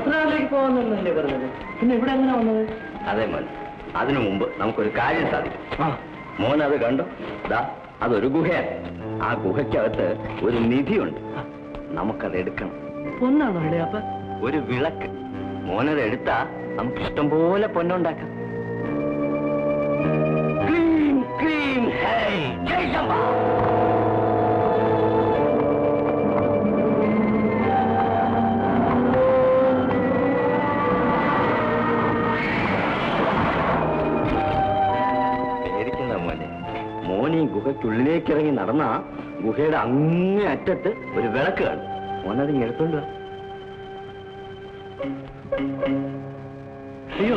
ബസ്രാവിലേക്ക് പോകുന്നല്ലേ പറഞ്ഞത്? പിന്നെ ഇവിടെ എങ്ങനെ വന്നത്? അതെ മോൻ, അതിനു മുമ്പ് നമുക്കൊരു കാര്യം സാധിക്കും. മോൻ അത് കണ്ടോ? ദാ അതൊരു ഗുഹയാണ്. ആ ഗുഹയ്ക്കകത്ത് ഒരു നിധിയുണ്ട്. നമുക്കത് എടുക്കണം. ഒന്നാണോ ഇളയപ്പ? ഒരു വിളക്ക്. മോനത് എടുത്താ നമുക്ക് ഇഷ്ടം പോലെ പൊന്നുണ്ടാക്കാം. ക്ലീം ക്ലീം ഹേ ജയ് ശംഭ. മോനീ ഗുഹയ്ക്കുള്ളിലേക്ക് ഇറങ്ങി നടന്ന ഗുഹയുടെ അങ്ങേ അറ്റത്ത് ഒരു വിളക്ക് കാണും. മോനത് എടുത്തോണ്ട് വാ. അയ്യോ,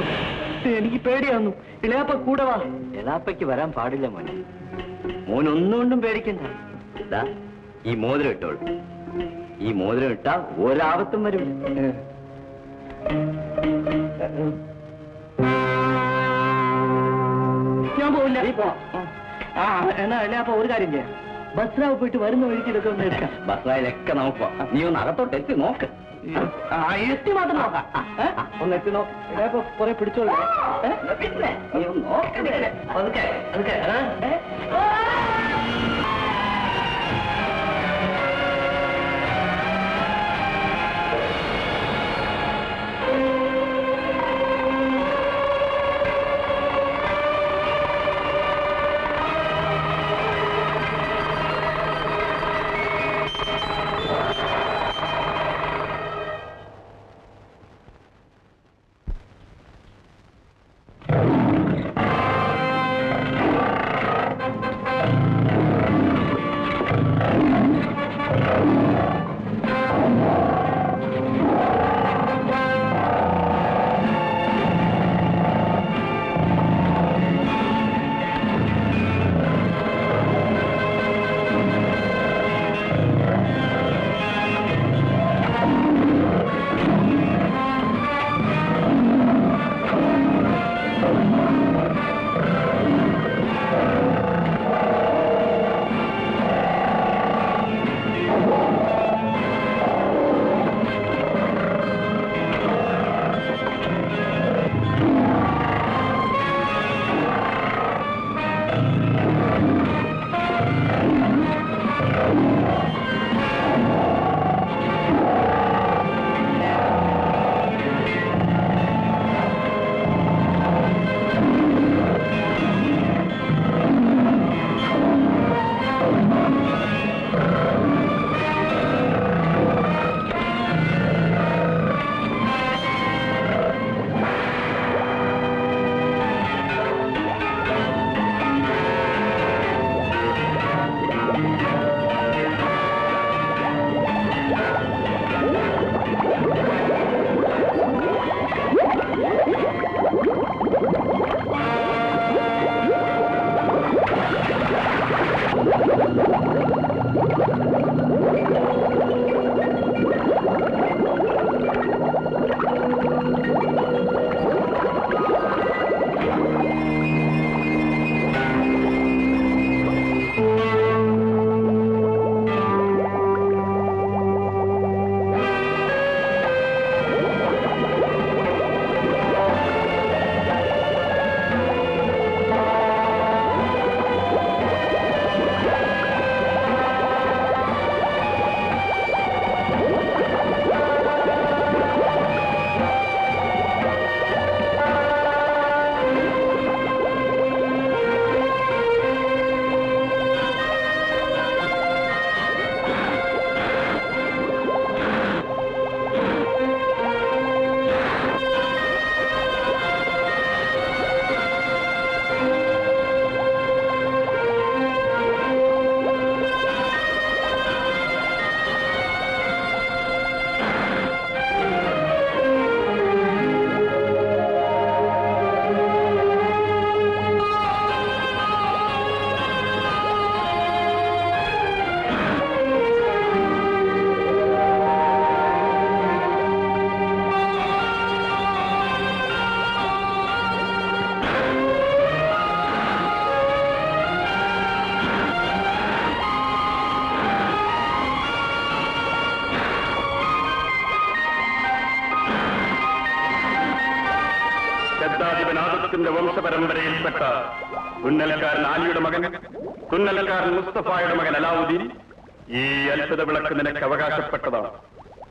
എനിക്ക് പേടിയാന്നു. ഇളയാപ്പ കൂടെ വാ. എളാപ്പയ്ക്ക് വരാൻ പാടില്ല മോനെ. മോനൊന്നുകൊണ്ടും പേടിക്കണ്ട. ഇതാ ഈ മോതിരം ഇട്ടോളൂ. ഈ മോതിരം ഇട്ടാ ഒരാപത്തും വരും. ഞാൻ പോവില്ല. നീ പോ. എന്നാ ഇളയാപ്പ ഒരു കാര്യം ചെയ്യാം, ബസ്രാവ് പോയിട്ട് വരുന്ന വഴിക്ക് ഇതൊക്കെ ഒന്ന് എടുക്കാം. ബസ്രായിലൊക്കെ നമുക്ക് നീ ഒന്ന് അകത്തോട്ട് എത്തി നോക്ക്. എത്തി മാത്രം നോക്കാം. ഒന്ന് എത്തി നോക്കാം. ഇളയാപ്പ കുറെ പിടിച്ചോളൂ. നീ ഒന്ന് നോക്ക്. അതൊക്കെ അതൊക്കെ കുടുംബത്തിന്റെ വംശപരമ്പരയിൽപ്പെട്ട തുന്നൽക്കാരൻ ആലിയുടെ മകൻ, തുന്നൽക്കാരൻ മുസ്തഫായുടെ മകൻ അലാവുദ്ദീൻ, ഈ അത്ഭുത വിളക്ക് നിനക്ക് അവകാശപ്പെട്ടതാണ്.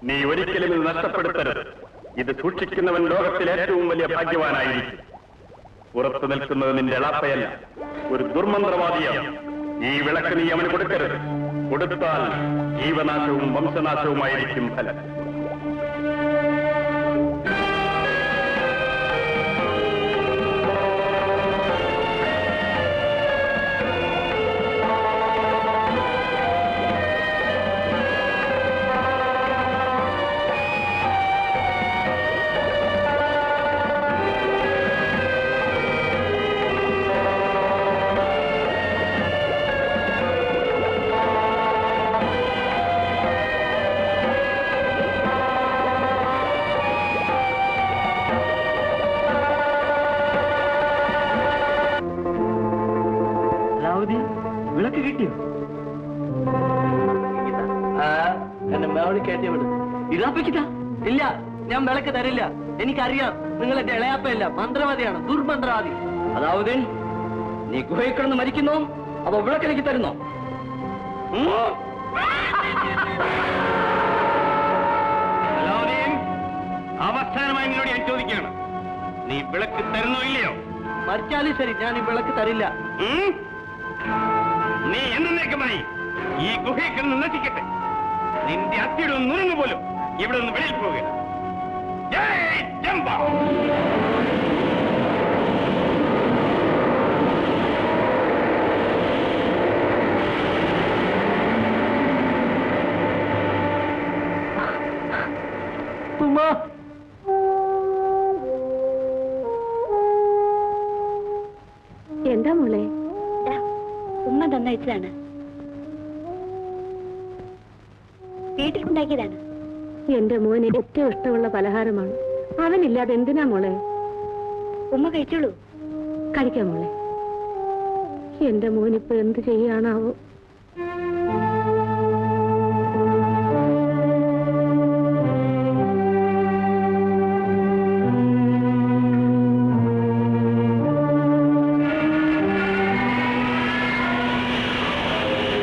നീ ഒരിക്കലും ഇത് നഷ്ടപ്പെടുത്തരുത്. ഇത് സൂക്ഷിക്കുന്നവൻ ലോകത്തിലെ ഏറ്റവും വലിയ ഭാഗ്യവാനായിരിക്കും. പുറത്തു നിൽക്കുന്നത് നിന്റെ എളാപ്പയല്ല, ഒരു ദുർമന്ത്രവാദിയാണ്. ഈ വിളക്ക് നീ അവന് കൊടുക്കരുത്. കൊടുത്താൽ ജീവനാശവും വംശനാശവുമായിരിക്കും ഫലം. വിളക്ക് കിട്ടിയോ? എന്നെ മേളി കയറ്റി വിടും. ഇളാപ്പിക്കില്ല. ഇല്ല, ഞാൻ വിളക്ക് തരില്ല. എനിക്കറിയാം നിങ്ങൾ എന്റെ ഇളയാപ്പയല്ല, മന്ത്രവാദിയാണ്, ദുർമന്ത്രവാദി. അതാവുദ്ദീൻ, നീ ഗുഹയിൽ കിടന്ന് മരിക്കുന്നോ അതോ വിളക്കെനിക്ക് തരുന്നോ? അവസാനമായി നിന്നോട് ഞാൻ ചോദിക്കുകയാണ്, നീ വിളക്ക് തരുന്നോ ഇല്ലയോ? മരിച്ചാലും ശരി, ഞാൻ ഈ വിളക്ക് തരില്ല. നീ എന്നേക്കുമായി ഈ ഗുഹയിൽ കിടന്ന് നശിക്കട്ടെ. നിന്റെ അത്തിയുടെ നുറുങ്ങു പോലും ഇവിടെ നിന്ന് വെളിയിൽ പോവുക. ജയ് ജംബ. എന്താ മോളെ? ഉമ്മ തന്നയച്ചതാണ്, വീട്ടിലുണ്ടാക്കിയതാണ്. എന്റെ മോന് ഏറ്റവും ഇഷ്ടമുള്ള പലഹാരമാണ്. അവനില്ലാതെ എന്തിനാ മോളെ? ഉമ്മ കഴിച്ചോളൂ. കഴിക്കാം മോളെ. എന്റെ മോനിപ്പോ എന്ത് ചെയ്യാനാവോ?